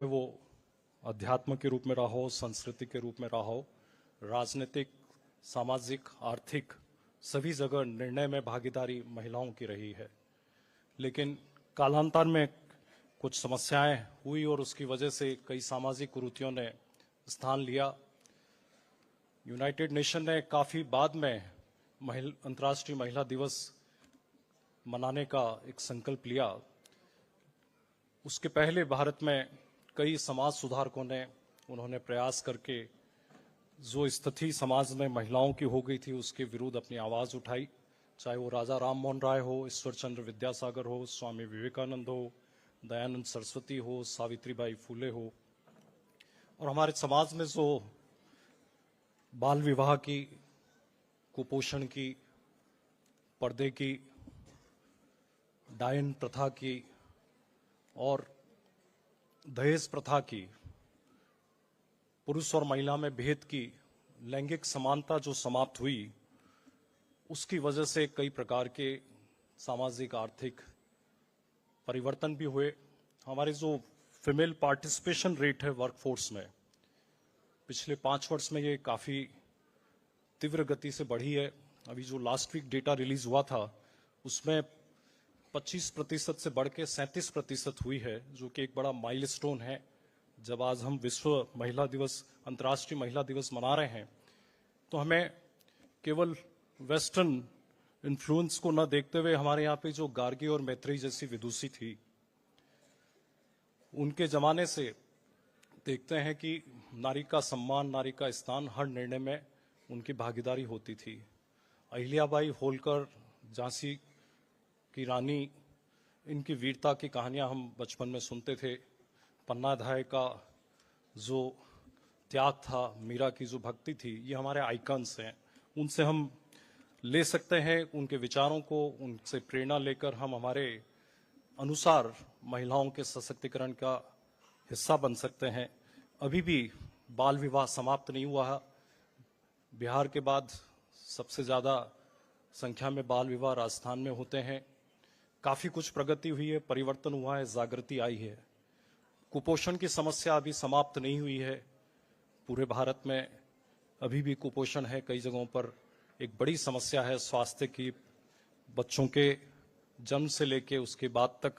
वो अध्यात्म के रूप में रहा हो, संस्कृति के रूप में रहा हो, राजनीतिक, सामाजिक, आर्थिक सभी जगह निर्णय में भागीदारी महिलाओं की रही है। लेकिन कालांतर में कुछ समस्याएं हुई और उसकी वजह से कई सामाजिक कुरीतियों ने स्थान लिया। यूनाइटेड नेशन ने काफी बाद में अंतर्राष्ट्रीय महिला दिवस मनाने का एक संकल्प लिया। उसके पहले भारत में कई समाज सुधारकों ने उन्होंने प्रयास करके जो स्थिति समाज में महिलाओं की हो गई थी उसके विरुद्ध अपनी आवाज उठाई, चाहे वो राजा राम मोहन राय हो, ईश्वर चंद्र विद्यासागर हो, स्वामी विवेकानंद हो, दयानंद सरस्वती हो, सावित्रीबाई फुले हो। और हमारे समाज में जो बाल विवाह की, कुपोषण की, पर्दे की, डायन प्रथा की और दहेज प्रथा की, पुरुष और महिला में भेद की, लैंगिक समानता जो समाप्त हुई, उसकी वजह से कई प्रकार के सामाजिक आर्थिक परिवर्तन भी हुए। हमारे जो फीमेल पार्टिसिपेशन रेट है वर्कफोर्स में, पिछले 5 वर्ष में ये काफी तीव्र गति से बढ़ी है। अभी जो लास्ट वीक डेटा रिलीज हुआ था उसमें 25% से बढ़ के 37% हुई है, जो कि एक बड़ा माइलस्टोन है। जब आज हम विश्व महिला दिवस, अंतर्राष्ट्रीय महिला दिवस मना रहे हैं, तो हमें केवल वेस्टर्न इन्फ्लुएंस को न देखते हुए हमारे यहाँ पे जो गार्गी और मैत्रेयी जैसी विदुषी थी, उनके जमाने से देखते हैं कि नारी का सम्मान, नारी का स्थान, हर निर्णय में उनकी भागीदारी होती थी। अहिल्याबाई होलकर, झांसी की रानी, इनकी वीरता की कहानियां हम बचपन में सुनते थे। पन्नाधाय का जो त्याग था, मीरा की जो भक्ति थी, ये हमारे आइकन्स हैं। उनसे हम ले सकते हैं उनके विचारों को, उनसे प्रेरणा लेकर हम हमारे अनुसार महिलाओं के सशक्तिकरण का हिस्सा बन सकते हैं। अभी भी बाल विवाह समाप्त नहीं हुआ है। बिहार के बाद सबसे ज्यादा संख्या में बाल विवाह राजस्थान में होते हैं। काफी कुछ प्रगति हुई है, परिवर्तन हुआ है, जागृति आई है। कुपोषण की समस्या अभी समाप्त नहीं हुई है। पूरे भारत में अभी भी कुपोषण है, कई जगहों पर एक बड़ी समस्या है स्वास्थ्य की। बच्चों के जन्म से लेके उसके बाद तक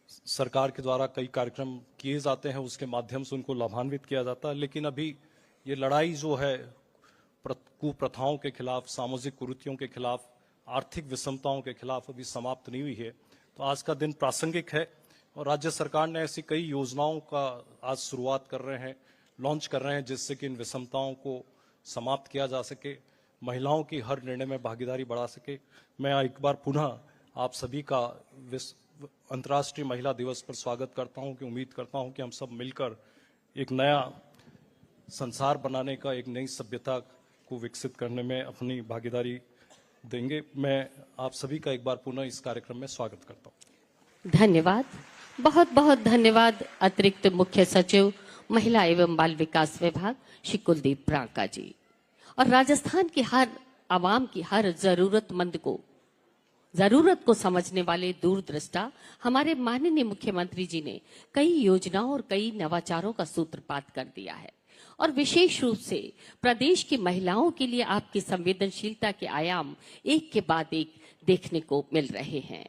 सरकार के द्वारा कई कार्यक्रम किए जाते हैं, उसके माध्यम से उनको लाभान्वित किया जाता है। लेकिन अभी ये लड़ाई जो है कुप्रथाओं के खिलाफ, सामाजिक कुरीतियों के खिलाफ, आर्थिक विषमताओं के खिलाफ अभी समाप्त नहीं हुई है। तो आज का दिन प्रासंगिक है और राज्य सरकार ने ऐसी कई योजनाओं का आज शुरुआत कर रहे हैं, लॉन्च कर रहे हैं, जिससे कि इन विषमताओं को समाप्त किया जा सके, महिलाओं की हर निर्णय में भागीदारी बढ़ा सके। मैं एक बार पुनः आप सभी का अंतर्राष्ट्रीय महिला दिवस पर स्वागत करता हूं कि उम्मीद करता हूं कि हम सब मिलकर एक नया संसार बनाने का, एक नई सभ्यता को विकसित करने में अपनी भागीदारी देंगे। मैं आप सभी का एक बार पुनः इस कार्यक्रम में स्वागत करता हूं। धन्यवाद, बहुत बहुत धन्यवाद अतिरिक्त मुख्य सचिव महिला एवं बाल विकास विभाग श्री कुलदीप प्रांका जी। और राजस्थान की हर आवाम की हर जरूरत को समझने वाले दूरदृष्टा हमारे माननीय मुख्यमंत्री जी ने कई योजनाओं और कई नवाचारों का सूत्रपात कर दिया है। और विशेष रूप से प्रदेश की महिलाओं के लिए आपकी संवेदनशीलता के आयाम एक के बाद एक देखने को मिल रहे हैं।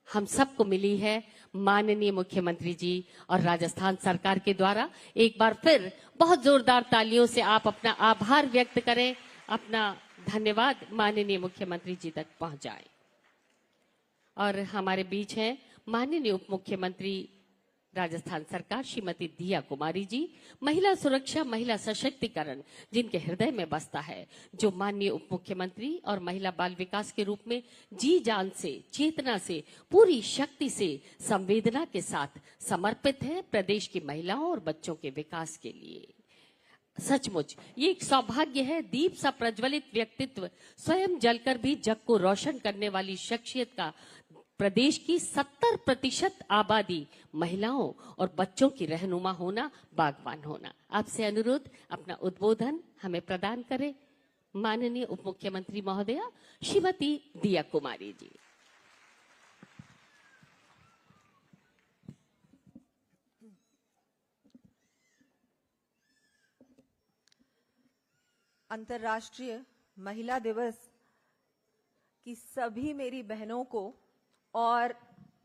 हम सबको मिली है माननीय मुख्यमंत्री जी और राजस्थान सरकार के द्वारा। एक बार फिर बहुत जोरदार तालियों से आप अपना आभार व्यक्त करें, अपना धन्यवाद माननीय मुख्यमंत्री जी तक पहुंचाएं। और हमारे बीच हैं माननीय उप मुख्यमंत्री राजस्थान सरकार श्रीमती दिया कुमारी जी। महिला सुरक्षा, महिला सशक्तिकरण जिनके हृदय में बसता है, जो माननीय उप मुख्यमंत्री और महिला बाल विकास के रूप में जी जान से, चेतना से, पूरी शक्ति से, संवेदना के साथ समर्पित है प्रदेश की महिलाओं और बच्चों के विकास के लिए। सचमुच ये एक सौभाग्य है, दीप सा प्रज्वलित व्यक्तित्व, स्वयं जलकर भी जग को रोशन करने वाली शख्सियत का प्रदेश की 70% आबादी महिलाओं और बच्चों की रहनुमा होना, बागवान होना। आपसे अनुरोध, अपना उद्बोधन हमें प्रदान करें माननीय उप मुख्यमंत्री महोदया श्रीमती दिया कुमारी जी। अंतर्राष्ट्रीय महिला दिवस की सभी मेरी बहनों को और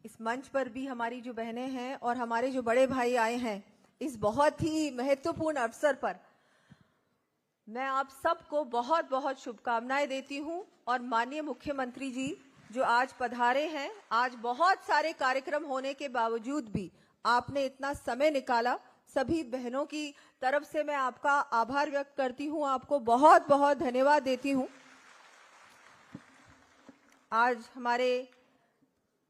इस मंच पर भी हमारी जो बहनें हैं और हमारे जो बड़े भाई आए हैं इस बहुत ही महत्वपूर्ण अवसर पर मैं आप सबको बहुत बहुत शुभकामनाएं देती हूं। और माननीय मुख्यमंत्री जी जो आज पधारे हैं, आज बहुत सारे कार्यक्रम होने के बावजूद भी आपने इतना समय निकाला, सभी बहनों की तरफ से मैं आपका आभार व्यक्त करती हूं, आपको बहुत बहुत धन्यवाद देती हूं। आज हमारे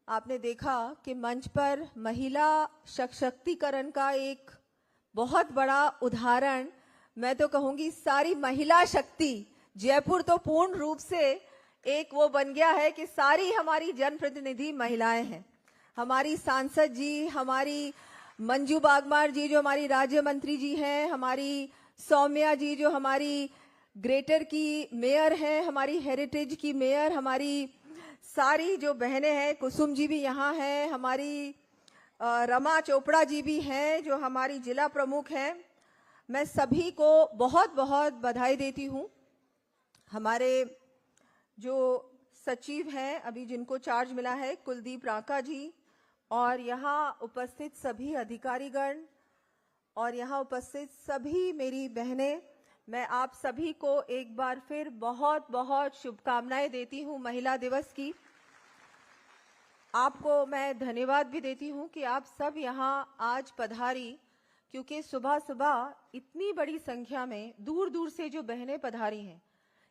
आपने देखा कि मंच पर महिला सशक्तिकरण का एक बहुत बड़ा उदाहरण, मैं तो कहूंगी सारी महिला शक्ति जयपुर तो पूर्ण रूप से एक वो बन गया है कि सारी हमारी जनप्रतिनिधि महिलाएं हैं। हमारी सांसद जी, हमारी मंजू बागमार जी जो हमारी राज्य मंत्री जी हैं, हमारी सौम्या जी जो हमारी ग्रेटर की मेयर हैं, हमारी हेरिटेज की मेयर, हमारी सारी जो बहनें हैं, कुसुम जी भी यहाँ हैं, हमारी रमा चोपड़ा जी भी हैं जो हमारी जिला प्रमुख हैं। मैं सभी को बहुत बहुत बधाई देती हूँ। हमारे जो सचिव हैं अभी जिनको चार्ज मिला है, कुलदीप रांका जी, और यहाँ उपस्थित सभी अधिकारीगण और यहाँ उपस्थित सभी मेरी बहनें, मैं आप सभी को एक बार फिर बहुत बहुत शुभकामनाएं देती हूँ महिला दिवस की। आपको मैं धन्यवाद भी देती हूँ कि आप सब यहाँ आज पधारी, क्योंकि सुबह सुबह इतनी बड़ी संख्या में दूर दूर से जो बहनें पधारी हैं,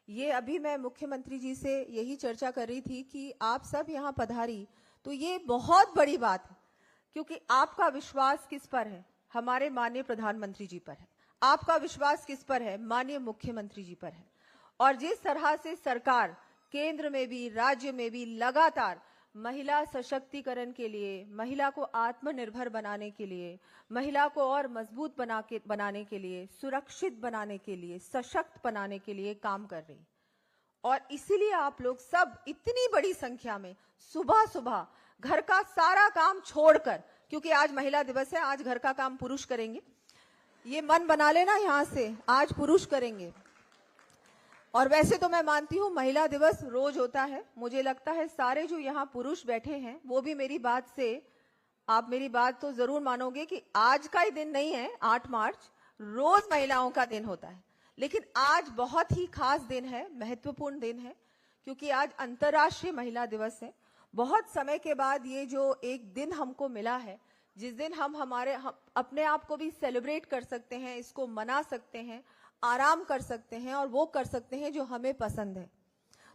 ये अभी मैं मुख्यमंत्री जी से यही चर्चा कर रही थी कि आप सब यहाँ पधारी तो ये बहुत बड़ी बात है, क्योंकि आपका विश्वास किस पर है? हमारे माननीय प्रधानमंत्री जी पर है। आपका विश्वास किस पर है? माननीय मुख्यमंत्री जी पर है। और जिस तरह से सरकार केंद्र में भी राज्य में भी लगातार महिला सशक्तिकरण के लिए, महिला को आत्मनिर्भर बनाने के लिए, महिला को और मजबूत बनाने के लिए, सुरक्षित बनाने के लिए, सशक्त बनाने के लिए काम कर रही, और इसीलिए आप लोग सब इतनी बड़ी संख्या में सुबह सुबह घर का सारा काम छोड़कर, क्योंकि आज महिला दिवस है, आज घर का काम पुरुष करेंगे, ये मन बना लेना यहाँ से, आज पुरुष करेंगे। और वैसे तो मैं मानती हूँ महिला दिवस रोज होता है, मुझे लगता है सारे जो यहाँ पुरुष बैठे हैं वो भी मेरी बात से, आप मेरी बात तो जरूर मानोगे कि आज का ही दिन नहीं है 8 मार्च, रोज महिलाओं का दिन होता है, लेकिन आज बहुत ही खास दिन है, महत्वपूर्ण दिन है, क्योंकि आज अंतर्राष्ट्रीय महिला दिवस है। बहुत समय के बाद ये जो एक दिन हमको मिला है, जिस दिन हम अपने आप को भी सेलिब्रेट कर सकते हैं, इसको मना सकते हैं, आराम कर सकते हैं और वो कर सकते हैं जो हमें पसंद है।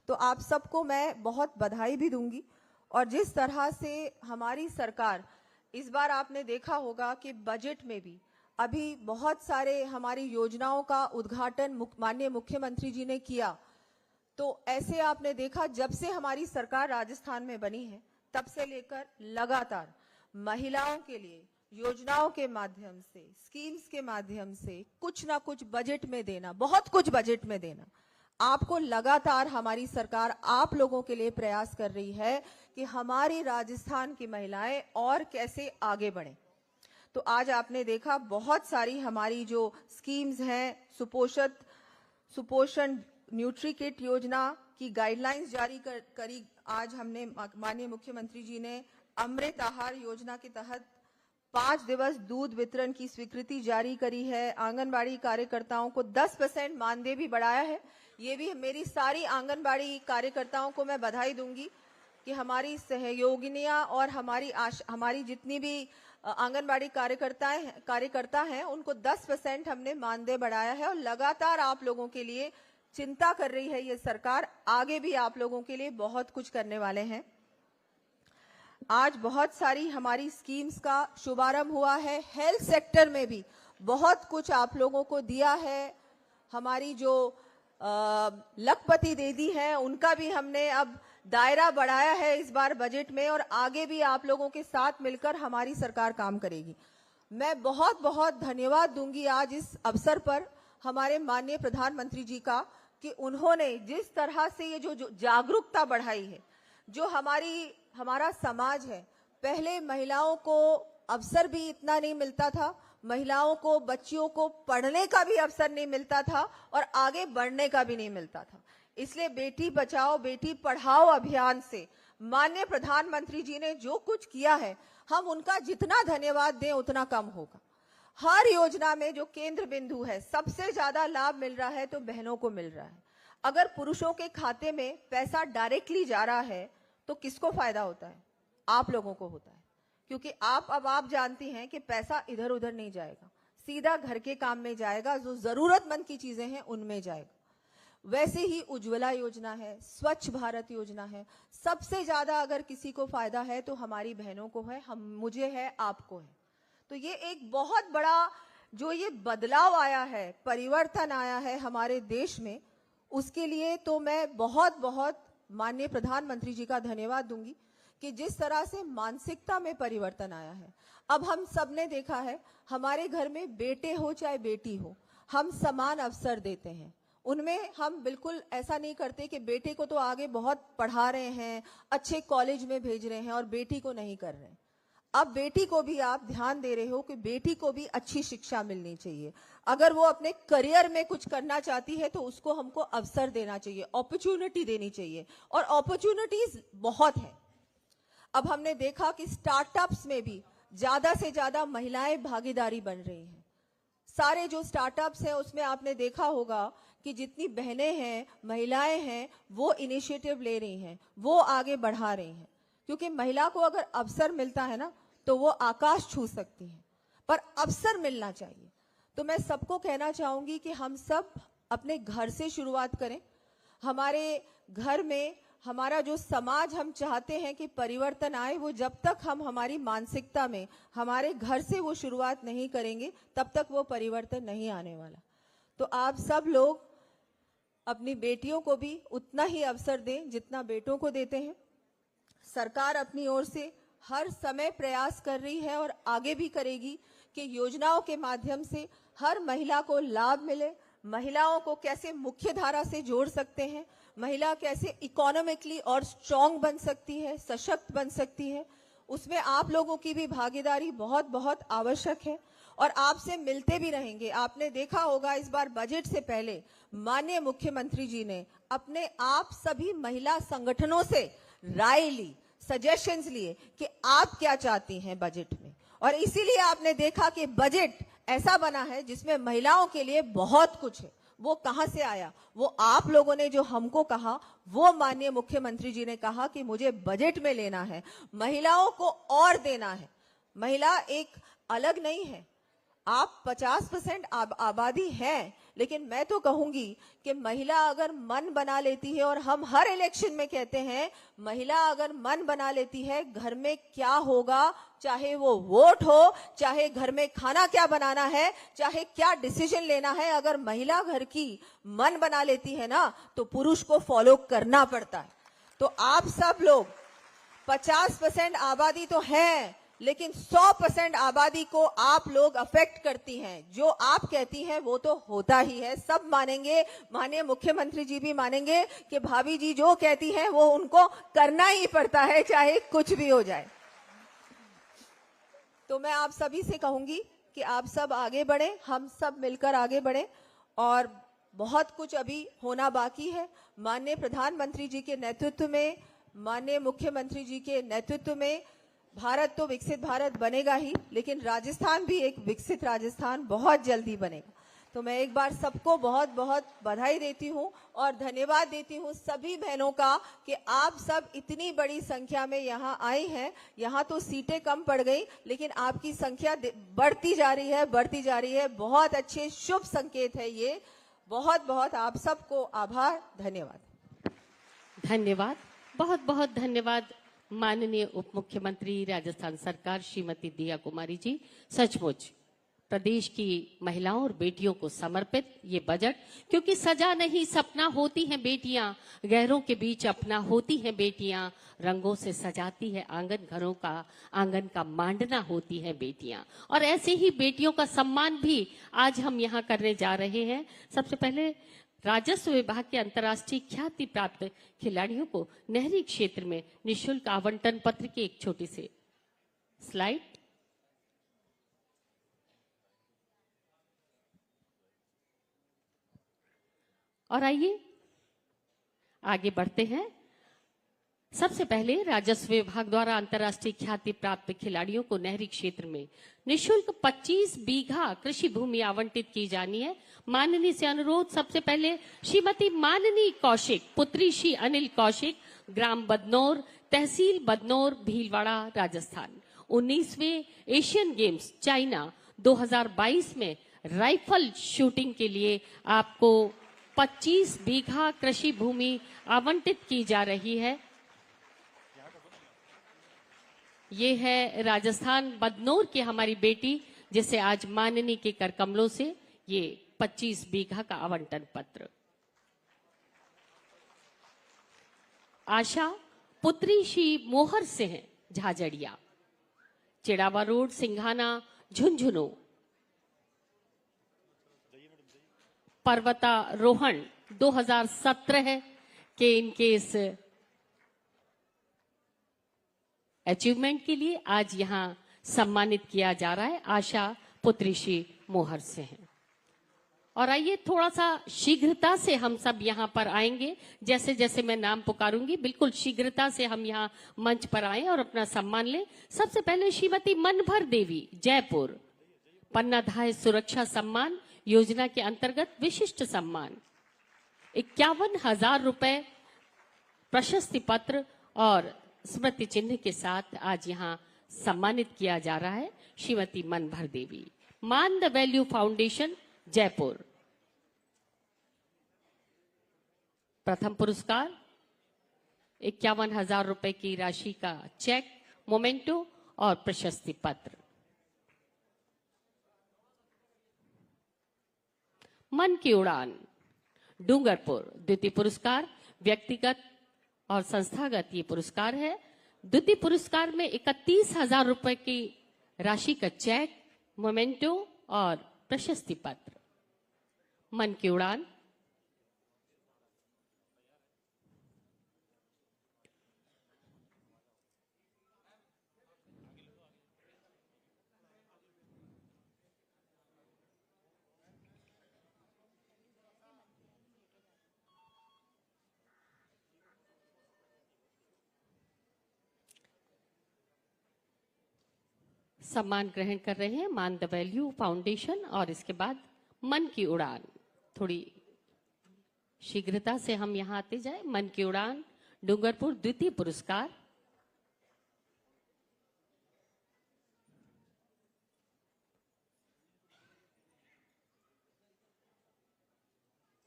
तो आप सबको मैं बहुत बधाई भी दूंगी। और जिस तरह से हमारी सरकार, इस बार आपने देखा होगा कि बजट में भी अभी बहुत सारे हमारी योजनाओं का उद्घाटन माननीय मुख्यमंत्री जी ने किया। तो ऐसे आपने देखा जब से हमारी सरकार राजस्थान में बनी है तब से लेकर लगातार महिलाओं के लिए योजनाओं के माध्यम से, स्कीम्स के माध्यम से कुछ ना कुछ बजट में देना, बहुत कुछ बजट में देना, आपको लगातार हमारी सरकार आप लोगों के लिए प्रयास कर रही है कि हमारी राजस्थान की महिलाएं और कैसे आगे बढ़ें। तो आज आपने देखा बहुत सारी हमारी जो स्कीम्स हैं, सुपोषण न्यूट्री किट योजना की गाइडलाइंस जारी करी आज हमने, माननीय मुख्यमंत्री जी ने अमृत आहार योजना के तहत 5 दिवस दूध वितरण की स्वीकृति जारी करी है। आंगनबाड़ी कार्यकर्ताओं को 10% मानदेय भी बढ़ाया है। ये भी मेरी सारी आंगनबाड़ी कार्यकर्ताओं को मैं बधाई दूंगी कि हमारी सहयोगिनियां और हमारी जितनी भी आंगनबाड़ी कार्यकर्ता हैं उनको 10% हमने मानदेय बढ़ाया है। और लगातार आप लोगों के लिए चिंता कर रही है ये सरकार, आगे भी आप लोगों के लिए बहुत कुछ करने वाले हैं। आज बहुत सारी हमारी स्कीम्स का शुभारंभ हुआ है। हेल्थ सेक्टर में भी बहुत कुछ आप लोगों को दिया है। हमारी जो लखपति दीदी हैं उनका भी हमने अब दायरा बढ़ाया है इस बार बजट में, और आगे भी आप लोगों के साथ मिलकर हमारी सरकार काम करेगी। मैं बहुत बहुत धन्यवाद दूंगी आज इस अवसर पर हमारे माननीय प्रधानमंत्री जी का कि उन्होंने जिस तरह से ये जो जागरूकता बढ़ाई है, जो हमारा समाज है, पहले महिलाओं को अवसर भी इतना नहीं मिलता था, महिलाओं को, बच्चियों को पढ़ने का भी अवसर नहीं मिलता था और आगे बढ़ने का भी नहीं मिलता था। इसलिए बेटी बचाओ बेटी पढ़ाओ अभियान से माननीय प्रधानमंत्री जी ने जो कुछ किया है, हम उनका जितना धन्यवाद दें उतना कम होगा। हर योजना में जो केंद्र बिंदु है, सबसे ज्यादा लाभ मिल रहा है तो बहनों को मिल रहा है। अगर पुरुषों के खाते में पैसा डायरेक्टली जा रहा है तो किसको फायदा होता है? आप लोगों को होता है, क्योंकि आप जानती हैं कि पैसा इधर उधर नहीं जाएगा, सीधा घर के काम में जाएगा, जो जरूरतमंद की चीजें हैं उनमें जाएगा। वैसे ही उज्ज्वला योजना है, स्वच्छ भारत योजना है, सबसे ज्यादा अगर किसी को फायदा है तो हमारी बहनों को है, मुझे है, आपको है। तो ये एक बहुत बड़ा जो ये बदलाव आया है, परिवर्तन आया है हमारे देश में, उसके लिए तो मैं बहुत बहुत माननीय प्रधानमंत्री जी का धन्यवाद दूंगी कि जिस तरह से मानसिकता में परिवर्तन आया है। अब हम सब ने देखा है, हमारे घर में बेटे हो चाहे बेटी हो, हम समान अवसर देते हैं। उनमें हम बिल्कुल ऐसा नहीं करते कि बेटे को तो आगे बहुत पढ़ा रहे हैं, अच्छे कॉलेज में भेज रहे हैं और बेटी को नहीं कर रहे हैं। अब बेटी को भी आप ध्यान दे रहे हो कि बेटी को भी अच्छी शिक्षा मिलनी चाहिए। अगर वो अपने करियर में कुछ करना चाहती है तो उसको हमको अवसर देना चाहिए, अपॉर्चुनिटी देनी चाहिए, और अपॉर्चुनिटीज बहुत है। अब हमने देखा कि स्टार्टअप्स में भी ज्यादा से ज्यादा महिलाएं भागीदारी बन रही हैं। सारे जो स्टार्टअप्स हैं उसमें आपने देखा होगा कि जितनी बहनें हैं, महिलाएं हैं, वो इनिशिएटिव ले रही हैं, वो आगे बढ़ा रही हैं। क्योंकि महिला को अगर अवसर मिलता है ना तो वो आकाश छू सकती है, पर अवसर मिलना चाहिए। तो मैं सबको कहना चाहूंगी कि हम सब अपने घर से शुरुआत करें। हमारे घर में हमारा जो समाज हम चाहते हैं कि परिवर्तन आए, वो जब तक हम हमारी मानसिकता में हमारे घर से वो शुरुआत नहीं करेंगे तब तक वो परिवर्तन नहीं आने वाला। तो आप सब लोग अपनी बेटियों को भी उतना ही अवसर दें जितना बेटों को देते हैं। सरकार अपनी ओर से हर समय प्रयास कर रही है और आगे भी करेगी कि योजनाओं के माध्यम से हर महिला को लाभ मिले। महिलाओं को कैसे मुख्य धारा से जोड़ सकते हैं, महिला कैसे इकोनॉमिकली और स्ट्रांग बन सकती है, सशक्त बन सकती है, उसमें आप लोगों की भी भागीदारी बहुत बहुत आवश्यक है। और आपसे मिलते भी रहेंगे। आपने देखा होगा इस बार बजट से पहले माननीय मुख्यमंत्री जी ने अपने आप सभी महिला संगठनों से राय ली, सजेशंस लिए कि आप क्या चाहती हैं बजट में, और इसीलिए आपने देखा कि बजट ऐसा बना है जिसमें महिलाओं के लिए बहुत कुछ है। वो कहां से आया? वो आप लोगों ने जो हमको कहा, वो माननीय मुख्यमंत्री जी ने कहा कि मुझे बजट में लेना है, महिलाओं को और देना है। महिला एक अलग नहीं है, आप 50% आबादी है, लेकिन मैं तो कहूंगी कि महिला अगर मन बना लेती है, और हम हर इलेक्शन में कहते हैं महिला अगर मन बना लेती है घर में क्या होगा, चाहे वो वोट हो, चाहे घर में खाना क्या बनाना है, चाहे क्या डिसीजन लेना है, अगर महिला घर की मन बना लेती है ना तो पुरुष को फॉलो करना पड़ता है। तो आप सब लोग 50% आबादी तो है, लेकिन 100% आबादी को आप लोग अफेक्ट करती हैं। जो आप कहती हैं वो तो होता ही है, सब मानेंगे, माननीय मुख्यमंत्री जी भी मानेंगे कि भाभी जी जो कहती हैं वो उनको करना ही पड़ता है, चाहे कुछ भी हो जाए। तो मैं आप सभी से कहूंगी कि आप सब आगे बढ़ें, हम सब मिलकर आगे बढ़ें, और बहुत कुछ अभी होना बाकी है। माननीय प्रधानमंत्री जी के नेतृत्व में, माननीय मुख्यमंत्री जी के नेतृत्व में भारत तो विकसित भारत बनेगा ही, लेकिन राजस्थान भी एक विकसित राजस्थान बहुत जल्दी बनेगा। तो मैं एक बार सबको बहुत बहुत बधाई देती हूं और धन्यवाद देती हूं सभी बहनों का कि आप सब इतनी बड़ी संख्या में यहां आई हैं। यहां तो सीटें कम पड़ गई, लेकिन आपकी संख्या बढ़ती जा रही है, बढ़ती जा रही है। बहुत अच्छे शुभ संकेत है ये। बहुत बहुत आप सबको आभार, धन्यवाद। धन्यवाद, बहुत बहुत धन्यवाद माननीय उप मुख्यमंत्री राजस्थान सरकार श्रीमती दिया कुमारी जी। सचमुच प्रदेश की महिलाओं और बेटियों को समर्पित ये बजट, क्योंकि सजा नहीं सपना होती हैं बेटियां, गहरों के बीच अपना होती हैं बेटियां, रंगों से सजाती है आंगन, घरों का आंगन का मांडना होती है बेटियां। और ऐसे ही बेटियों का सम्मान भी आज हम यहाँ करने जा रहे हैं। सबसे पहले राजस्व विभाग के अंतर्राष्ट्रीय ख्याति प्राप्त खिलाड़ियों को नहरी क्षेत्र में निःशुल्क आवंटन पत्र की एक छोटी सी स्लाइड। और आइए आगे बढ़ते हैं। सबसे पहले राजस्व विभाग द्वारा अंतर्राष्ट्रीय ख्याति प्राप्त खिलाड़ियों को नहरी क्षेत्र में निःशुल्क 25 बीघा कृषि भूमि आवंटित की जानी है। माननीय से अनुरोध, सबसे पहले श्रीमती माननी कौशिक, पुत्री श्री अनिल कौशिक, ग्राम बदनौर, तहसील बदनौर, भीलवाड़ा, राजस्थान। 19वें एशियन गेम्स चाइना 2022 में राइफल शूटिंग के लिए आपको 25 बीघा कृषि भूमि आवंटित की जा रही है। ये है राजस्थान बदनौर की हमारी बेटी, जिसे आज माननी के कर कमलों से ये 25 बीघा का आवंटन पत्र। आशा पुत्री श्री मोहर सिंह झाझड़िया, चिड़ावा रोड, सिंघाना, झुंझुनू। पर्वतारोहण 2017 के इनके इस अचीवमेंट के लिए आज यहाँ सम्मानित किया जा रहा है। आशा पुत्री श्री मोहर से हैं। और आइए थोड़ा सा शीघ्रता से हम सब यहाँ पर आएंगे, जैसे जैसे मैं नाम पुकारूंगी बिल्कुल शीघ्रता से हम यहाँ मंच पर आए और अपना सम्मान लें। सबसे पहले श्रीमती मनभर देवी, जयपुर, पन्नाधाय सुरक्षा सम्मान योजना के अंतर्गत विशिष्ट सम्मान 51,000 रुपए प्रशस्ति पत्र और स्मृति चिन्ह के साथ आज यहाँ सम्मानित किया जा रहा है। श्रीमती मनभर देवी, मान द वैल्यू फाउंडेशन, जयपुर। प्रथम पुरस्कार 51,000 रुपए की राशि का चेक, मोमेंटो और प्रशस्ति पत्र। मन की उड़ान, डूंगरपुर, द्वितीय पुरस्कार व्यक्तिगत और संस्थागत ये पुरस्कार है। द्वितीय पुरस्कार में 31,000 रुपए की राशि का चेक, मोमेंटो और प्रशस्ति पत्र। मन की उड़ान। सम्मान ग्रहण कर रहे हैं मान द वैल्यू फाउंडेशन और इसके बाद मन की उड़ान। थोड़ी शीघ्रता से हम यहां आते जाए। मन की उड़ान, डूंगरपुर, द्वितीय पुरस्कार।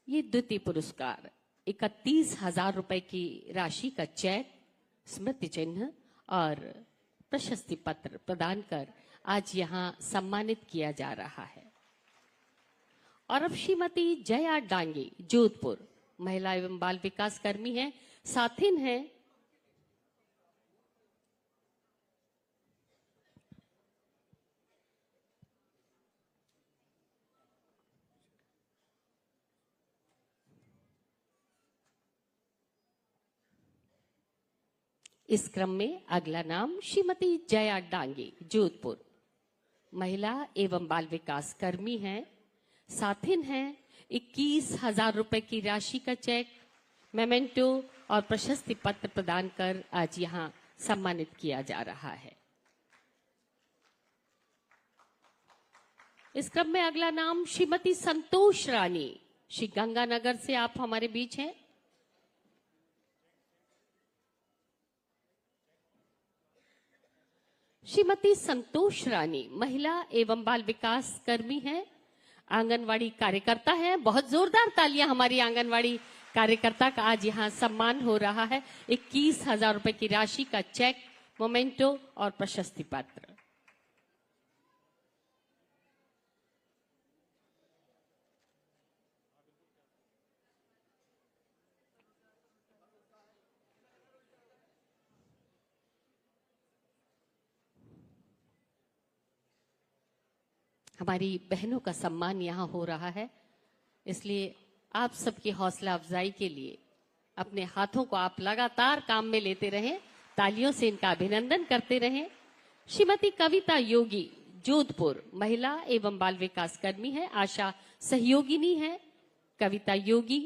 ये द्वितीय पुरस्कार 31,000 रुपए की राशि का चेक, स्मृति चिन्ह और प्रशस्ति पत्र प्रदान कर आज यहाँ सम्मानित किया जा रहा है। और अब श्रीमती जया डांगे, जोधपुर, महिला एवं बाल विकास कर्मी हैं, साथिन हैं। इस क्रम में अगला नाम श्रीमती जया डांगे, जोधपुर, महिला एवं बाल विकास कर्मी हैं, साथिन हैं। 21,000 रुपए की राशि का चेक, मेमेंटो और प्रशस्ति पत्र प्रदान कर आज यहाँ सम्मानित किया जा रहा है। इस क्रम में अगला नाम श्रीमती संतोष रानी, श्री गंगानगर से आप हमारे बीच हैं। श्रीमती संतोष रानी महिला एवं बाल विकास कर्मी हैं, आंगनवाड़ी कार्यकर्ता हैं। बहुत जोरदार तालियां हमारी आंगनवाड़ी कार्यकर्ता का आज यहाँ सम्मान हो रहा है। 21,000 रुपए की राशि का चेक, मोमेंटो और प्रशस्ति पत्र। हमारी बहनों का सम्मान यहाँ हो रहा है, इसलिए आप सबकी हौसला अफजाई के लिए अपने हाथों को आप लगातार काम में लेते रहें, तालियों से इनका अभिनंदन करते रहें। श्रीमती कविता योगी, जोधपुर, महिला एवं बाल विकास कर्मी है, आशा सहयोगिनी है। कविता योगी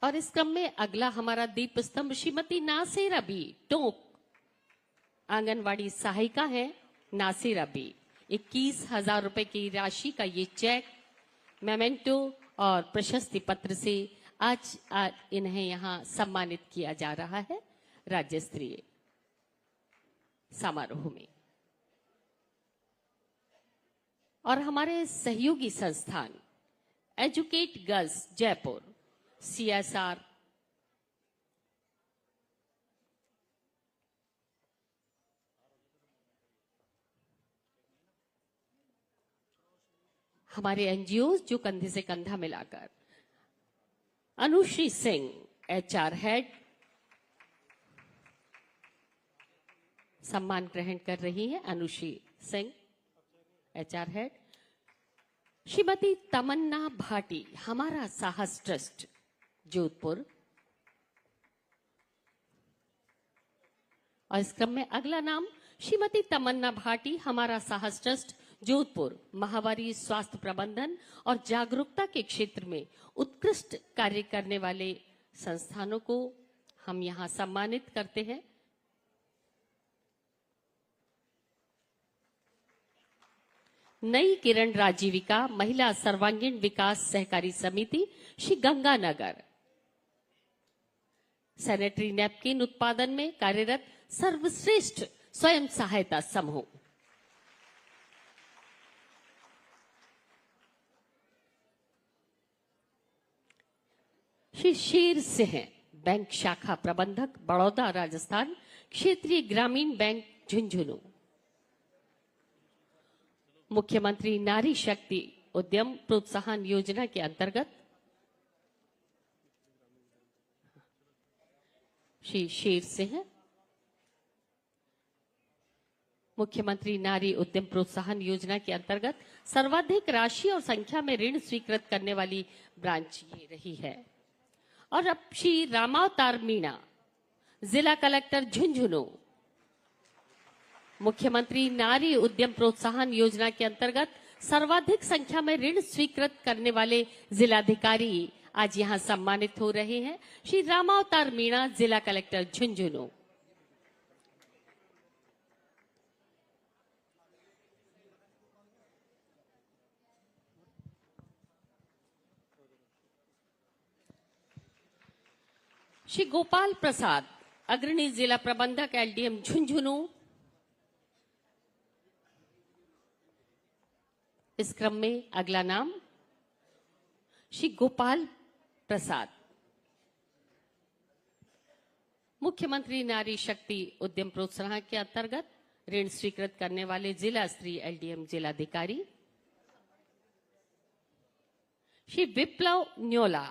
और इस क्रम में अगला हमारा दीप स्तंभ श्रीमती नासिरा बी टोंक, आंगनवाड़ी सहायिका है नासिरा बी। 21,000 रुपए की राशि का ये चेक, मेमेंटो और प्रशस्ति पत्र से आज इन्हें यहाँ सम्मानित किया जा रहा है राज्य स्तरीय समारोह में। और हमारे सहयोगी संस्थान एजुकेट गर्ल्स जयपुर, CSR, हमारे एनजीओ जो कंधे से कंधा मिलाकर, अनुश्री सिंह HR हेड सम्मान ग्रहण कर रही हैं। Anushri Singh HR head. श्रीमती तमन्ना भाटी हमारा साहस ट्रस्ट जोधपुर। और इस क्रम में अगला नाम श्रीमती तमन्ना भाटी हमारा साहस ट्रस्ट जोधपुर, महामारी स्वास्थ्य प्रबंधन और जागरूकता के क्षेत्र में उत्कृष्ट कार्य करने वाले संस्थानों को हम यहां सम्मानित करते हैं। नई किरण राजीविका महिला सर्वांगीण विकास सहकारी समिति श्री गंगानगर, सैनिटरी नैपकिन उत्पादन में कार्यरत सर्वश्रेष्ठ स्वयं सहायता समूह। श्री शेर सिंह बैंक शाखा प्रबंधक बड़ौदा राजस्थान, क्षेत्रीय ग्रामीण बैंक झुंझुनू। मुख्यमंत्री नारी शक्ति उद्यम प्रोत्साहन योजना के अंतर्गत श्री शेर सिंह मुख्यमंत्री नारी उद्यम प्रोत्साहन योजना के अंतर्गत सर्वाधिक राशि और संख्या में ऋण स्वीकृत करने वाली ब्रांच ये रही है। और अब श्री रामावतार मीणा, जिला कलेक्टर झुंझुनू, मुख्यमंत्री नारी उद्यम प्रोत्साहन योजना के अंतर्गत सर्वाधिक संख्या में ऋण स्वीकृत करने वाले जिलाधिकारी आज यहां सम्मानित हो रहे हैं। श्री रामावतार मीणा, जिला कलेक्टर झुंझुनू। श्री गोपाल प्रसाद, अग्रणी जिला प्रबंधक LDM झुंझुनू। इस क्रम में अगला नाम श्री गोपाल प्रसाद, मुख्यमंत्री नारी शक्ति उद्यम प्रोत्साहन के अंतर्गत ऋण स्वीकृत करने वाले जिला स्तरीय LDM जिलाधिकारी। श्री विप्लव न्योला,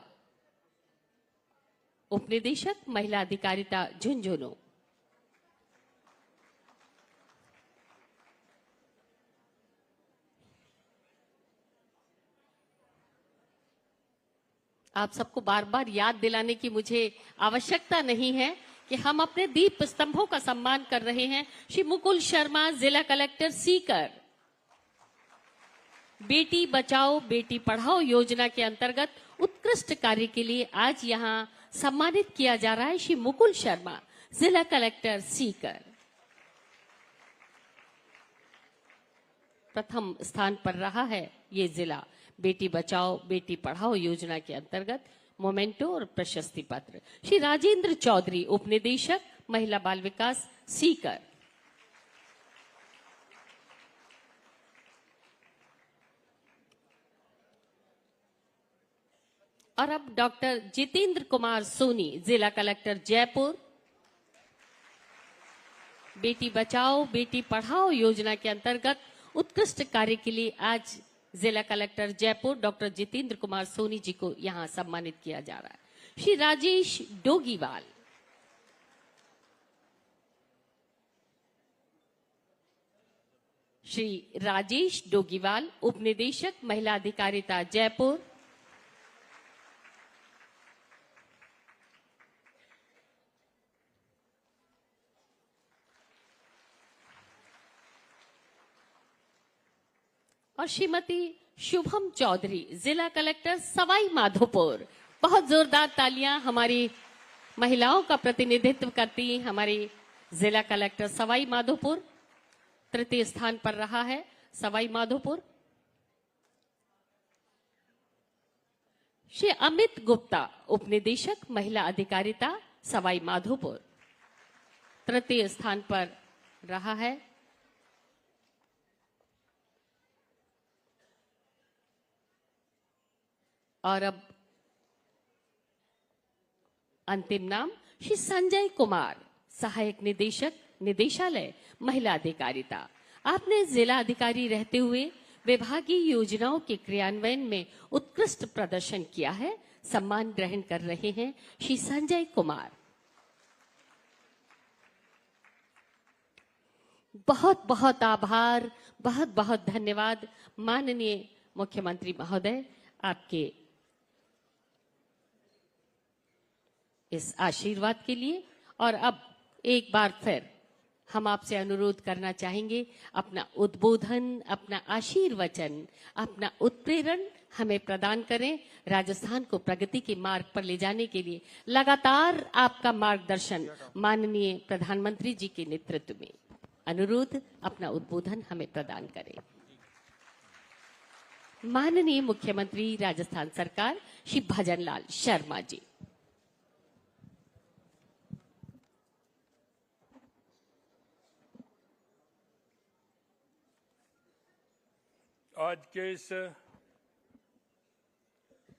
उपनिदेशक महिला अधिकारिता झुंझुनू। आप सबको बार बार याद दिलाने की मुझे आवश्यकता नहीं है कि हम अपने दीप स्तंभों का सम्मान कर रहे हैं। श्री मुकुल शर्मा, जिला कलेक्टर सीकर, बेटी बचाओ बेटी पढ़ाओ योजना के अंतर्गत उत्कृष्ट कार्य के लिए आज यहां सम्मानित किया जा रहा है। श्री मुकुल शर्मा, जिला कलेक्टर सीकर। प्रथम स्थान पर रहा है ये जिला बेटी बचाओ बेटी पढ़ाओ योजना के अंतर्गत मोमेंटो और प्रशस्ति पत्र। श्री राजेंद्र चौधरी, उपनिदेशक महिला बाल विकास सीकर। और अब डॉक्टर जितेंद्र कुमार सोनी, जिला कलेक्टर जयपुर, बेटी बचाओ बेटी पढ़ाओ योजना के अंतर्गत उत्कृष्ट कार्य के लिए आज जिला कलेक्टर जयपुर डॉक्टर जितेंद्र कुमार सोनी जी को यहां सम्मानित किया जा रहा है। श्री राजेश डोगीवाल, श्री राजेश डोगीवाल, उपनिदेशक महिला अधिकारिता जयपुर। और श्रीमती शुभम चौधरी, जिला कलेक्टर सवाई माधोपुर, बहुत जोरदार तालियां हमारी महिलाओं का प्रतिनिधित्व करती हमारी जिला कलेक्टर सवाई माधोपुर। तृतीय स्थान पर रहा है सवाई माधोपुर। श्री अमित गुप्ता, उपनिदेशक महिला अधिकारिता सवाई माधोपुर, तृतीय स्थान पर रहा है। और अब अंतिम नाम श्री संजय कुमार, सहायक निदेशक निदेशालय महिला अधिकारिता। आपने जिला अधिकारी रहते हुए विभागीय योजनाओं के क्रियान्वयन में उत्कृष्ट प्रदर्शन किया है। सम्मान ग्रहण कर रहे हैं श्री संजय कुमार। बहुत बहुत आभार, बहुत बहुत धन्यवाद माननीय मुख्यमंत्री महोदय, आपके इस आशीर्वाद के लिए। और अब एक बार फिर हम आपसे अनुरोध करना चाहेंगे, अपना उद्बोधन, अपना आशीर्वचन, अपना उत्प्रेरण हमें प्रदान करें। राजस्थान को प्रगति के मार्ग पर ले जाने के लिए लगातार आपका मार्गदर्शन माननीय प्रधानमंत्री जी के नेतृत्व में। अनुरोध, अपना उद्बोधन हमें प्रदान करें। माननीय मुख्यमंत्री राजस्थान सरकार श्री भजनलाल शर्मा जी। आज के इस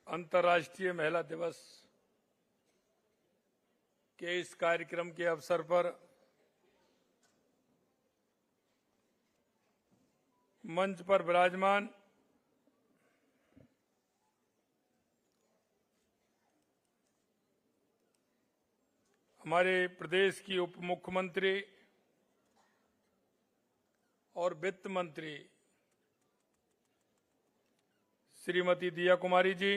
अंतर्राष्ट्रीय महिला दिवस के इस कार्यक्रम के अवसर पर मंच पर विराजमान हमारे प्रदेश की उप मुख्यमंत्री और वित्त मंत्री श्रीमती दिया कुमारी जी,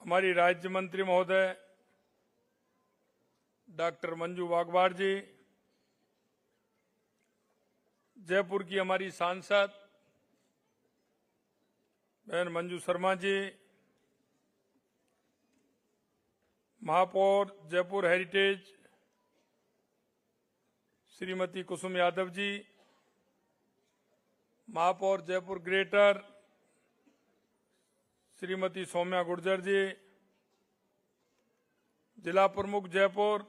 हमारी राज्य मंत्री महोदय डॉक्टर मंजू वाघवार जी, जयपुर की हमारी सांसद बहन मंजू शर्मा जी, महापौर जयपुर हेरिटेज श्रीमती कुसुम यादव जी, महापौर जयपुर ग्रेटर श्रीमती सौम्या गुर्जर जी, जिला प्रमुख जयपुर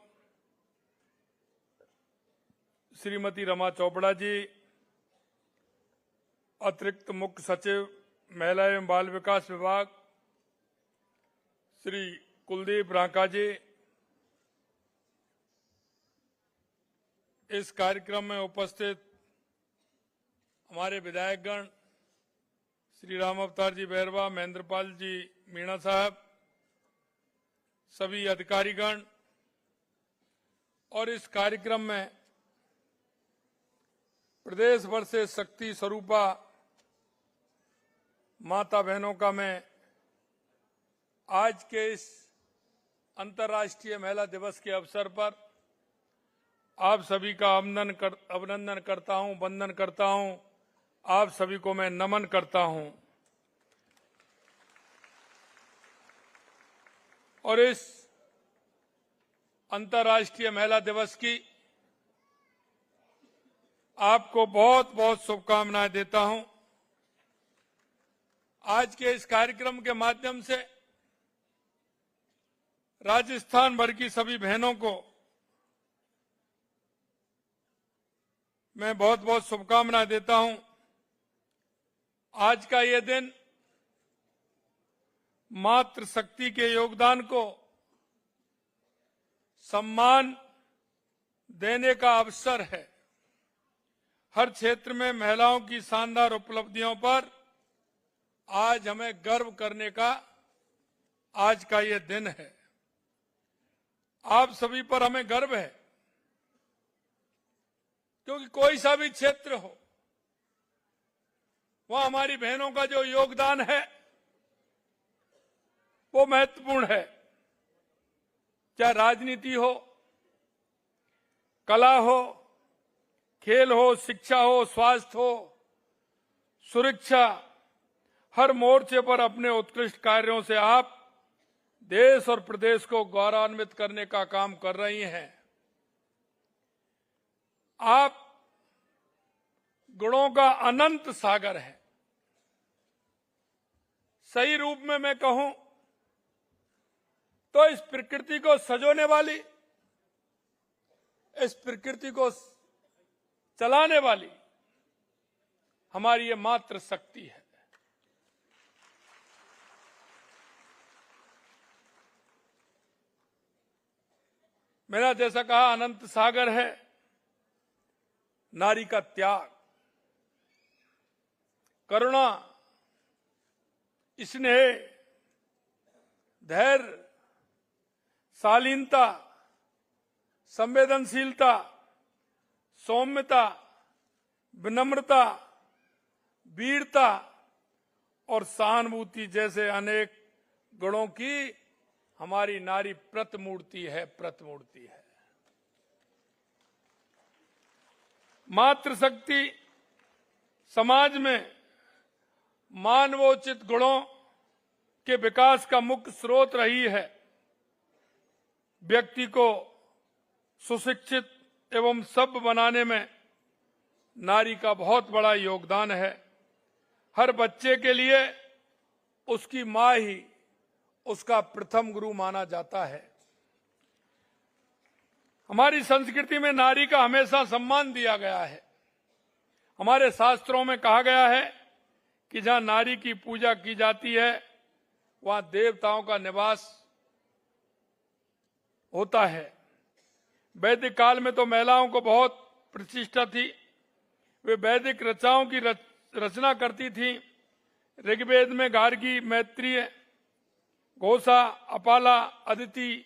श्रीमती रमा चोपड़ा जी, अतिरिक्त मुख्य सचिव महिला एवं बाल विकास विभाग श्री कुलदीप रांका जी, इस कार्यक्रम में उपस्थित हमारे विधायकगण श्री राम अवतार जी बैरवा, महेंद्रपाल जी मीणा साहब, सभी अधिकारीगण और इस कार्यक्रम में प्रदेश भर से शक्ति स्वरूपा माता बहनों का मैं आज के इस अंतर्राष्ट्रीय महिला दिवस के अवसर पर आप सभी का अभिनंदन करता हूं, वंदन करता हूं। आप सभी को मैं नमन करता हूं। और इस अंतर्राष्ट्रीय महिला दिवस की आपको बहुत बहुत शुभकामनाएं देता हूं। आज के इस कार्यक्रम के माध्यम से राजस्थान भर की सभी बहनों को मैं बहुत बहुत शुभकामनाएं देता हूं। आज का ये दिन मातृशक्ति के योगदान को सम्मान देने का अवसर है। हर क्षेत्र में महिलाओं की शानदार उपलब्धियों पर आज हमें गर्व करने का आज का ये दिन है। आप सभी पर हमें गर्व है, क्योंकि कोई सा भी क्षेत्र हो, वहां हमारी बहनों का जो योगदान है वो महत्वपूर्ण है। चाहे राजनीति हो, कला हो, खेल हो, शिक्षा हो, स्वास्थ्य हो, सुरक्षा, हर मोर्चे पर अपने उत्कृष्ट कार्यों से आप देश और प्रदेश को गौरवान्वित करने का काम कर रही हैं। आप गुणों का अनंत सागर है। सही रूप में मैं कहूं तो इस प्रकृति को सजोने वाली, इस प्रकृति को चलाने वाली हमारी ये मात्र शक्ति है। मेरा जैसा कहा अनंत सागर है नारी का त्याग, करुणा, स्नेह, धैर्य, शालीनता, संवेदनशीलता, सौम्यता, विनम्रता, वीरता और सहानुभूति जैसे अनेक गुणों की हमारी नारी प्रतिमूर्ति है, प्रतिमूर्ति है। मातृशक्ति समाज में मानवोचित गुणों के विकास का मुख्य स्रोत रही है। व्यक्ति को सुशिक्षित एवं सभ्य बनाने में नारी का बहुत बड़ा योगदान है। हर बच्चे के लिए उसकी मां ही उसका प्रथम गुरु माना जाता है। हमारी संस्कृति में नारी का हमेशा सम्मान दिया गया है। हमारे शास्त्रों में कहा गया है कि जहां नारी की पूजा की जाती है वहां देवताओं का निवास होता है। वैदिक काल में तो महिलाओं को बहुत प्रतिष्ठा थी। वे वैदिक रचनाओं की रचना करती थी। ऋग्वेद में गार्गी, मैत्रेय, घोषा, अपाला, अदिति,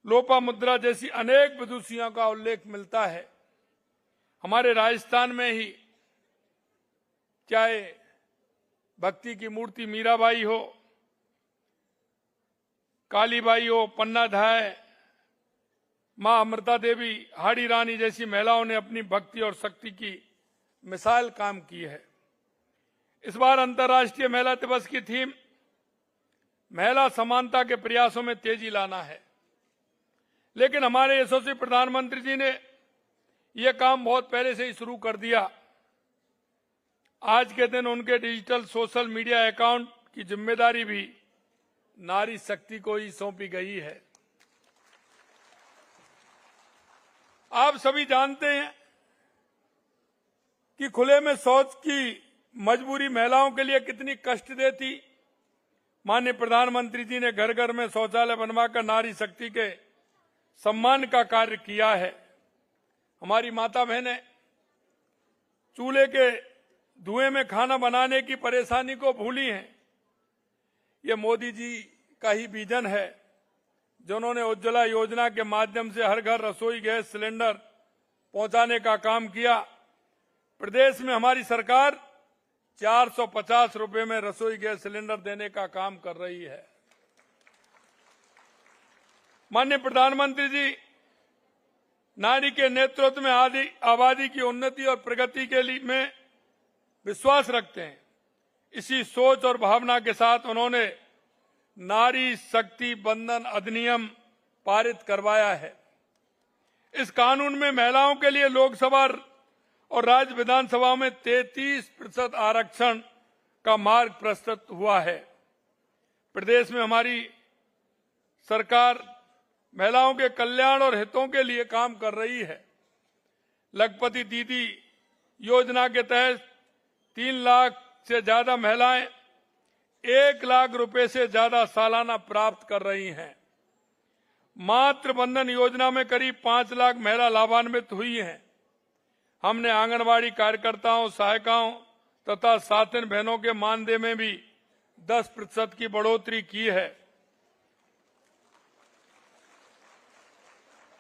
लोपामुद्रा जैसी अनेक विदुषियों का उल्लेख मिलता है। हमारे राजस्थान में ही चाहे भक्ति की मूर्ति मीराबाई हो, कालीबाई हो, पन्नाधाय, मां अमृता देवी, हाड़ी रानी जैसी महिलाओं ने अपनी भक्ति और शक्ति की मिसाल काम की है। इस बार अंतर्राष्ट्रीय महिला दिवस की थीम महिला समानता के प्रयासों में तेजी लाना है। लेकिन हमारे यशस्वी प्रधानमंत्री जी ने यह काम बहुत पहले से ही शुरू कर दिया। आज के दिन उनके डिजिटल सोशल मीडिया अकाउंट की जिम्मेदारी भी नारी शक्ति को ही सौंपी गई है। आप सभी जानते हैं कि खुले में शौच की मजबूरी महिलाओं के लिए कितनी कष्ट देती। माननीय प्रधानमंत्री जी ने घर घर में शौचालय बनवाकर नारी शक्ति के सम्मान का कार्य किया है। हमारी माता बहनें चूल्हे के धुएं में खाना बनाने की परेशानी को भूली हैं। ये मोदी जी का ही विजन है जिन्होंने उज्ज्वला योजना के माध्यम से हर घर रसोई गैस सिलेंडर पहुंचाने का काम किया। प्रदेश में हमारी सरकार 450 रुपए में रसोई गैस सिलेंडर देने का काम कर रही है। माननीय प्रधानमंत्री जी नारी के नेतृत्व में आबादी की उन्नति और प्रगति के लिए में विश्वास रखते हैं। इसी सोच और भावना के साथ उन्होंने नारी शक्ति बंधन अधिनियम पारित करवाया है। इस कानून में महिलाओं के लिए लोकसभा और राज्य विधानसभा में 33% आरक्षण का मार्ग प्रशस्त हुआ है। प्रदेश में हमारी सरकार महिलाओं के कल्याण और हितों के लिए काम कर रही है। लखपति दीदी योजना के तहत 3 लाख से ज्यादा महिलाएं 1 लाख रुपए से ज्यादा सालाना प्राप्त कर रही हैं। मातृ बंधन योजना में करीब 5 लाख महिला लाभान्वित हुई हैं। हमने आंगनवाड़ी कार्यकर्ताओं, सहायिकाओं तथा साथिन बहनों के मानदेय में भी 10% की बढ़ोतरी की है।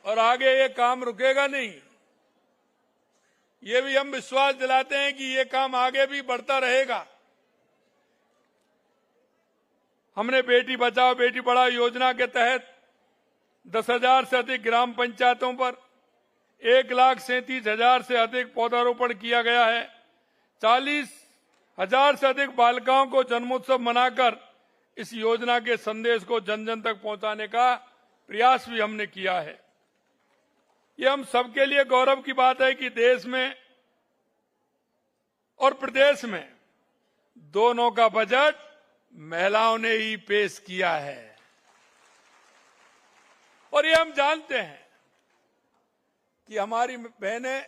और आगे ये काम रुकेगा नहीं। ये भी हम विश्वास दिलाते हैं कि ये काम आगे भी बढ़ता रहेगा। हमने बेटी बचाओ बेटी पढ़ाओ योजना के तहत 10,000 से अधिक ग्राम पंचायतों पर 1,37,000 से अधिक पौधारोपण किया गया है। 40 1000 से अधिक बालिकाओं को जन्मोत्सव मनाकर इस योजना के संदेश को जन जन तक पहुंचाने का प्रयास भी हमने किया है। ये हम सबके लिए गौरव की बात है कि देश में और प्रदेश में दोनों का बजट महिलाओं ने ही पेश किया है। और ये हम जानते हैं कि हमारी बहनें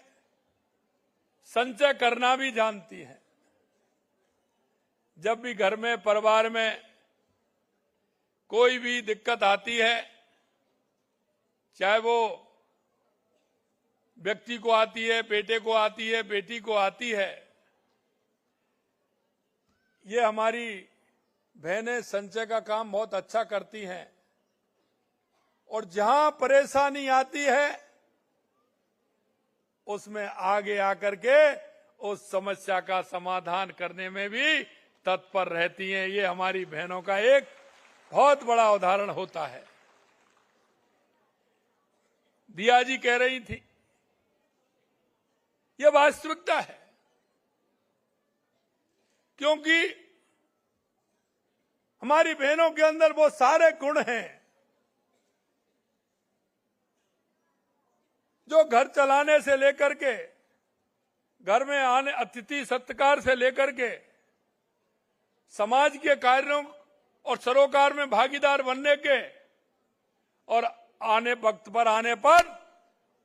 संचय करना भी जानती हैं। जब भी घर में, परिवार में कोई भी दिक्कत आती है, चाहे वो व्यक्ति को आती है, बेटे को आती है, बेटी को आती है, ये हमारी बहनें संचय का काम बहुत अच्छा करती हैं। और जहां परेशानी आती है उसमें आगे आकर के उस समस्या का समाधान करने में भी तत्पर रहती हैं। ये हमारी बहनों का एक बहुत बड़ा उदाहरण होता है। दिया जी कह रही थी, यह वास्तविकता है, क्योंकि हमारी बहनों के अंदर वो सारे गुण हैं जो घर चलाने से लेकर के, घर में आने अतिथि सत्कार से लेकर के, समाज के कार्यों और सरोकार में भागीदार बनने के, और आने वक्त पर आने पर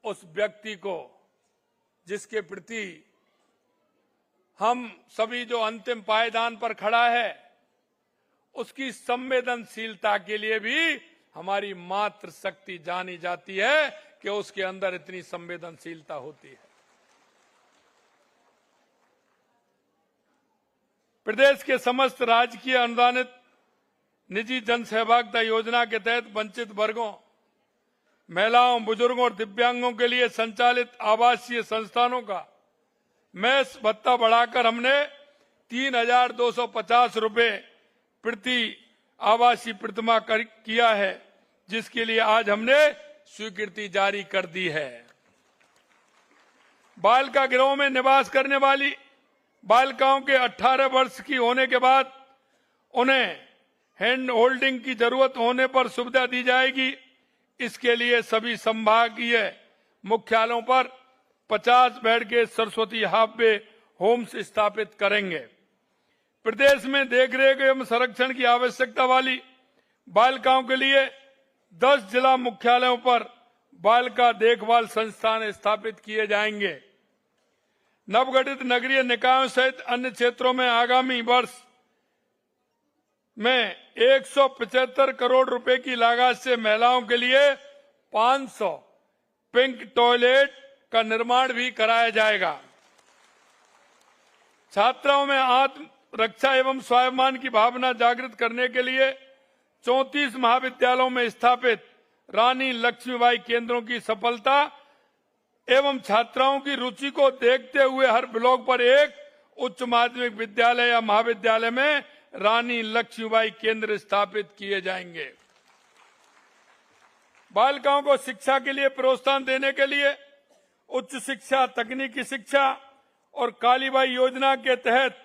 उस व्यक्ति को जिसके प्रति हम सभी जो अंतिम पायदान पर खड़ा है, उसकी संवेदनशीलता के लिए भी हमारी मातृ शक्ति जानी जाती है कि उसके अंदर इतनी संवेदनशीलता होती है। प्रदेश के समस्त राजकीय अनुदानित निजी जन सहभागिता योजना के तहत वंचित वर्गों, महिलाओं, बुजुर्गों और दिव्यांगों के लिए संचालित आवासीय संस्थानों का मैस भत्ता बढ़ाकर हमने 3,250 रुपए प्रति आवासीय प्रतिमाह किया है, जिसके लिए आज हमने स्वीकृति जारी कर दी है। बालिका गृहों में निवास करने वाली बालिकाओं के 18 वर्ष की होने के बाद उन्हें हैंड होल्डिंग की जरूरत होने पर सुविधा दी जाएगी। इसके लिए सभी संभागीय मुख्यालयों पर 50 बेड के सरस्वती हाफवे होम्स स्थापित करेंगे। प्रदेश में देखरेख एवं संरक्षण की आवश्यकता वाली बालिकाओं के लिए 10 जिला मुख्यालयों पर बालिका देखभाल संस्थान स्थापित किए जाएंगे। नवगठित नगरीय निकायों सहित अन्य क्षेत्रों में आगामी वर्ष में 175 करोड़ रुपए की लागत से महिलाओं के लिए 500 पिंक टॉयलेट का निर्माण भी कराया जाएगा। छात्राओं में आत्म रक्षा एवं स्वाभिमान की भावना जागृत करने के लिए 34 महाविद्यालयों में स्थापित रानी लक्ष्मीबाई केंद्रों की सफलता एवं छात्राओं की रुचि को देखते हुए हर ब्लॉक पर एक उच्च माध्यमिक विद्यालय या महाविद्यालय में रानी लक्ष्मीबाई केंद्र स्थापित किए जाएंगे। बालिकाओं को शिक्षा के लिए प्रोत्साहन देने के लिए उच्च शिक्षा, तकनीकी शिक्षा और कालीबाई योजना के तहत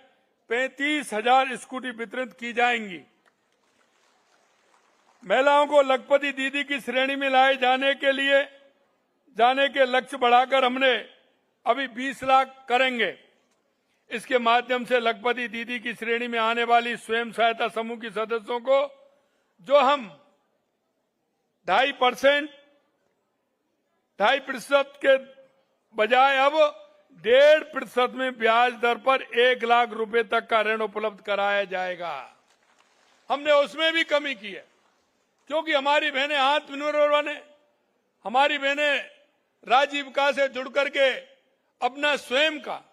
35,000 स्कूटी वितरित की जाएंगी। महिलाओं को लखपति दीदी की श्रेणी में लाए जाने के लक्ष्य बढ़ाकर हमने अभी 20 लाख करेंगे। इसके माध्यम से लखपति दीदी की श्रेणी में आने वाली स्वयं सहायता समूह की सदस्यों को जो हम 2.5% के बजाय अब 1.5% में ब्याज दर पर 1 लाख रुपए तक का ऋण उपलब्ध कराया जाएगा। हमने उसमें भी कमी की है, क्योंकि हमारी बहनें आत्मनिर्भर बने, हमारी बहनें राजीविका से जुड़ करके अपना स्वयं का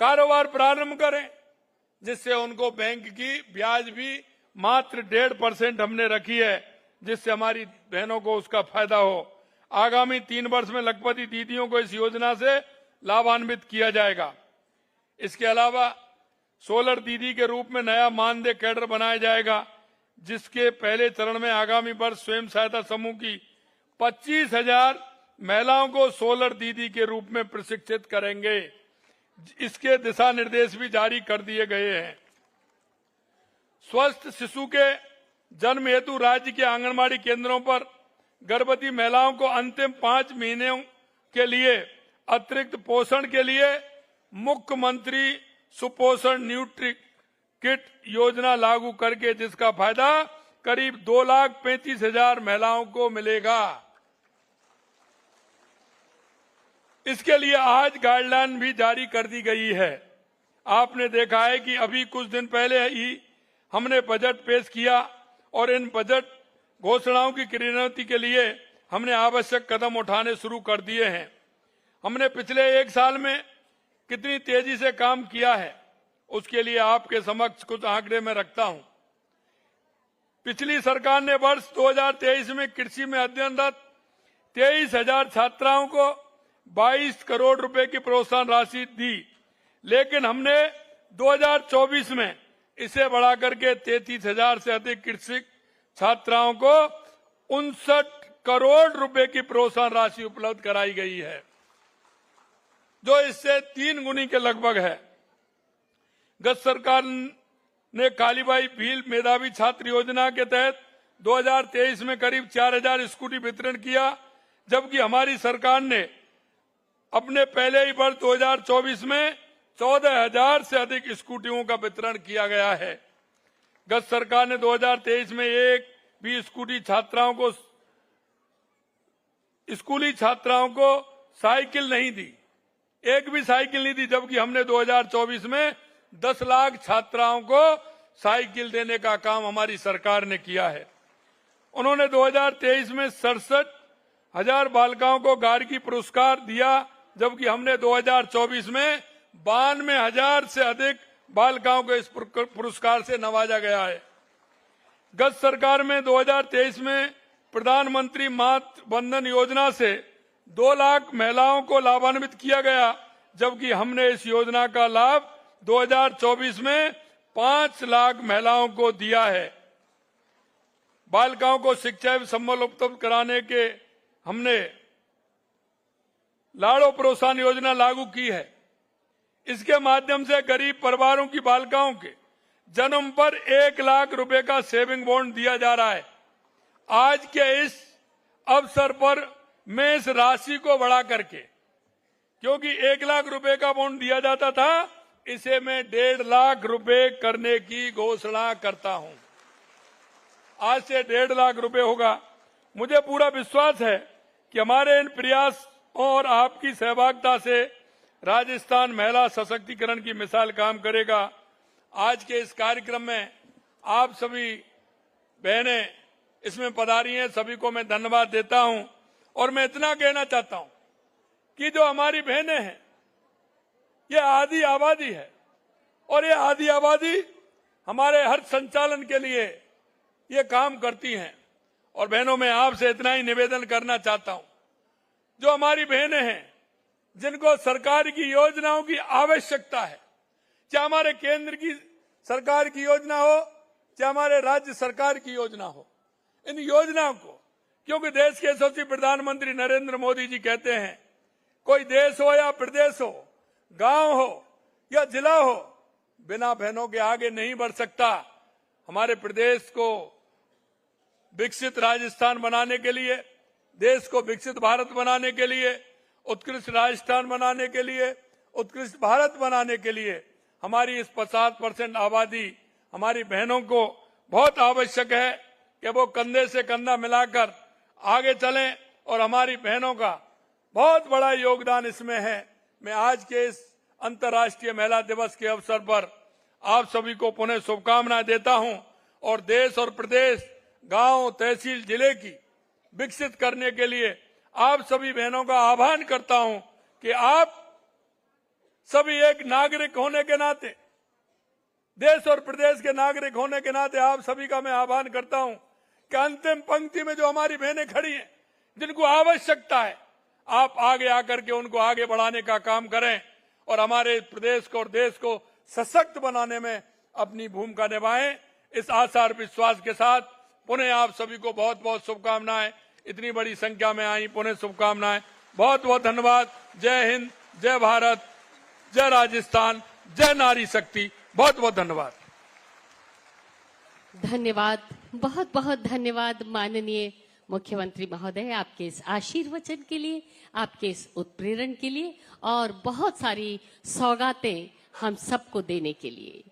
कारोबार प्रारंभ करें, जिससे उनको बैंक की ब्याज भी मात्र 1.5% हमने रखी है, जिससे हमारी बहनों को उसका फायदा हो। आगामी 3 वर्ष में लखपति दीदियों को इस योजना से लाभान्वित किया जाएगा। इसके अलावा सोलर दीदी के रूप में नया मानदेय कैडर बनाया जाएगा, जिसके पहले चरण में आगामी वर्ष स्वयं सहायता समूह की 25,000 महिलाओं को सोलर दीदी के रूप में प्रशिक्षित करेंगे। इसके दिशा निर्देश भी जारी कर दिए गए हैं। स्वस्थ शिशु के जन्म हेतु राज्य के आंगनबाड़ी केंद्रों पर गर्भवती महिलाओं को अंतिम 5 महीनों के लिए अतिरिक्त पोषण के लिए मुख्यमंत्री सुपोषण न्यूट्री किट योजना लागू करके जिसका फायदा करीब 2,35,000 महिलाओं को मिलेगा। इसके लिए आज गाइडलाइन भी जारी कर दी गई है। आपने देखा है कि अभी कुछ दिन पहले ही हमने बजट पेश किया और इन बजट घोषणाओं की क्रियान्वयन के लिए हमने आवश्यक कदम उठाने शुरू कर दिए हैं। हमने पिछले 1 साल में कितनी तेजी से काम किया है उसके लिए आपके समक्ष कुछ आंकड़े में रखता हूं। पिछली सरकार ने वर्ष 2023 में कृषि में अध्ययनरत 23,000 छात्राओं को 22 करोड़ रुपए की प्रोत्साहन राशि दी, लेकिन हमने 2024 में इसे बढ़ाकर के 33,000 से अधिक कृषि छात्राओं को 59 करोड़ रुपए की प्रोत्साहन राशि उपलब्ध कराई गई है, जो इससे 3 गुनी के लगभग है। गत सरकार ने कालीबाई भील मेधावी छात्र योजना के तहत 2023 में करीब 4,000 स्कूटी वितरण किया, जबकि हमारी सरकार ने अपने पहले ही वर्ष 2024 में 14,000 से अधिक स्कूटियों का वितरण किया गया है। गत सरकार ने 2023 में एक भी स्कूली छात्राओं को साइकिल नहीं दी, एक भी साइकिल नहीं दी, जबकि हमने 2024 में 10 लाख छात्राओं को साइकिल देने का काम हमारी सरकार ने किया है। उन्होंने 2023 में 67,000 बालिकाओं को गार्गी पुरस्कार दिया, जबकि हमने 2024 में 92,000 से अधिक बालिकाओं को इस पुरस्कार से नवाजा गया है। गत सरकार में 2023 में प्रधानमंत्री मातृ वंदन योजना से 2 लाख महिलाओं को लाभान्वित किया गया, जबकि हमने इस योजना का लाभ 2024 में 5 लाख महिलाओं को दिया है। बालिकाओं को शिक्षा एवं संबल उपलब्ध कराने के हमने लाड़ो प्रोत्साहन योजना लागू की है। इसके माध्यम से गरीब परिवारों की बालिकाओं के जन्म पर 1 लाख रुपए का सेविंग बॉन्ड दिया जा रहा है। आज के इस अवसर पर मैं इस राशि को बढ़ा करके, क्योंकि 1 लाख रुपए का बॉन्ड दिया जाता था, इसे मैं 1.5 लाख रुपए करने की घोषणा करता हूं। आज से 1.5 लाख रुपए होगा। मुझे पूरा विश्वास है कि हमारे इन प्रयास और आपकी सहभागिता से राजस्थान महिला सशक्तिकरण की मिसाल काम करेगा। आज के इस कार्यक्रम में आप सभी बहनें इसमें पधारी हैं, सभी को मैं धन्यवाद देता हूं। और मैं इतना कहना चाहता हूं कि जो हमारी बहनें हैं ये आधी आबादी है, और ये आधी आबादी हमारे हर संचालन के लिए ये काम करती हैं। और बहनों, मैं आपसे इतना ही निवेदन करना चाहता हूं, जो हमारी बहनें हैं जिनको सरकार की योजनाओं की आवश्यकता है, चाहे हमारे केंद्र की सरकार की योजना हो, चाहे हमारे राज्य सरकार की योजना हो, इन योजनाओं को, क्योंकि देश के यशस्वी प्रधानमंत्री नरेंद्र मोदी जी कहते हैं, कोई देश हो या प्रदेश हो, गांव हो या जिला हो, बिना बहनों के आगे नहीं बढ़ सकता। हमारे प्रदेश को विकसित राजस्थान बनाने के लिए, देश को विकसित भारत बनाने के लिए, उत्कृष्ट राजस्थान बनाने के लिए, उत्कृष्ट भारत बनाने के लिए हमारी इस 50% आबादी हमारी बहनों को बहुत आवश्यक है कि वो कंधे से कंधा मिलाकर आगे चलें, और हमारी बहनों का बहुत बड़ा योगदान इसमें है। मैं आज के इस अंतर्राष्ट्रीय महिला दिवस के अवसर पर आप सभी को पुनः शुभकामनाएं देता हूं, और देश और प्रदेश, गांव, तहसील, जिले की विकसित करने के लिए आप सभी बहनों का आह्वान करता हूं कि आप सभी एक नागरिक होने के नाते, देश और प्रदेश के नागरिक होने के नाते आप सभी का मैं आह्वान करता हूं कि अंतिम पंक्ति में जो हमारी बहनें खड़ी हैं, जिनको आवश्यकता है, आप आगे आकर के उनको आगे बढ़ाने का काम करें, और हमारे प्रदेश को और देश को सशक्त बनाने में अपनी भूमिका निभाएं। इस आशा और विश्वास के साथ पुनः आप सभी को बहुत बहुत शुभकामनाएं। इतनी बड़ी संख्या में आई, पुनः शुभकामनाएं। बहुत बहुत धन्यवाद। जय हिंद, जय भारत, जय राजस्थान, जय नारी शक्ति। बहुत बहुत धन्यवाद। धन्यवाद, बहुत बहुत धन्यवाद माननीय मुख्यमंत्री महोदय, आपके इस आशीर्वचन के लिए, आपके इस उत्प्रेरण के लिए और बहुत सारी सौगातें हम सबको देने के लिए।